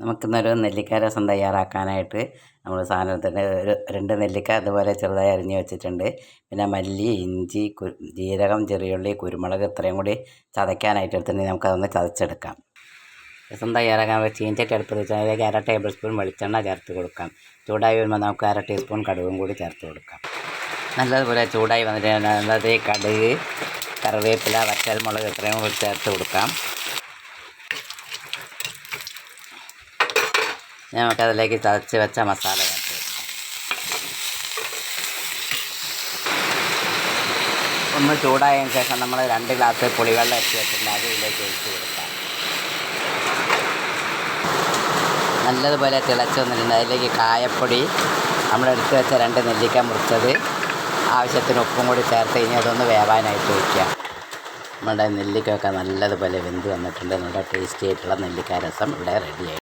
നമുക്കിന്നൊരു നെല്ലിക്ക രസം തയ്യാറാക്കാനായിട്ട് നമ്മൾ സാധനത്തിന് ഒരു 2 നെല്ലിക്ക അതുപോലെ ചെറുതായി അരിഞ്ഞ് വെച്ചിട്ടുണ്ട്. പിന്നെ മല്ലി, ഇഞ്ചി, ജീരകം, ചെറിയുള്ളി, കുരുമുളക് ഇത്രയും കൂടി ചതയ്ക്കാനായിട്ട് എടുത്തിട്ടുണ്ടെങ്കിൽ നമുക്കതൊന്ന് ചതച്ചെടുക്കാം. രസം തയ്യാറാക്കാൻ ചീനച്ചട്ടി അടുപ്പത്ത് വെച്ചാൽ അതിലേക്ക് 1/2 ടേബിൾ സ്പൂൺ വെളിച്ചെണ്ണ ചേർത്ത് കൊടുക്കാം. ചൂടായി വരുമ്പോൾ നമുക്ക് 1/2 ടീസ്പൂൺ കടുകും കൂടി ചേർത്ത് കൊടുക്കാം. നല്ലതുപോലെ ചൂടായി വന്നിട്ട് നല്ലത് കടുക്, കറിവേപ്പില, വറ്റൽമുളക് ഇത്രയും കൂടി ചേർത്ത് കൊടുക്കാം. നമുക്കതിലേക്ക് ചതച്ച് വെച്ച മസാല ചേർത്ത് കൊടുക്കാം. ഒന്ന് ചൂടായതിനു ശേഷം നമ്മൾ 2 ഗ്ലാസ് പുളിവെള്ളം എടുത്ത് വെച്ചിട്ടുണ്ട്, അത് ഇതിലേക്ക് ഒഴിച്ച് കൊടുക്കാം. നല്ലതുപോലെ തിളച്ച് വന്നിട്ടുണ്ട്. അതിലേക്ക് കായപ്പൊടി, നമ്മളെടുത്ത് വെച്ച 2 നെല്ലിക്ക മുറിച്ചത്, ആവശ്യത്തിന് ഉപ്പും കൂടി ചേർത്ത് കഴിഞ്ഞാൽ അതൊന്ന് വേവാനായിട്ട് വയ്ക്കുക. നമ്മുടെ നെല്ലിക്കയൊക്കെ നല്ലതുപോലെ വെന്ത് വന്നിട്ടുണ്ട്. നല്ല ടേസ്റ്റി ആയിട്ടുള്ള നെല്ലിക്ക രസം ഇവിടെ റെഡിയായി.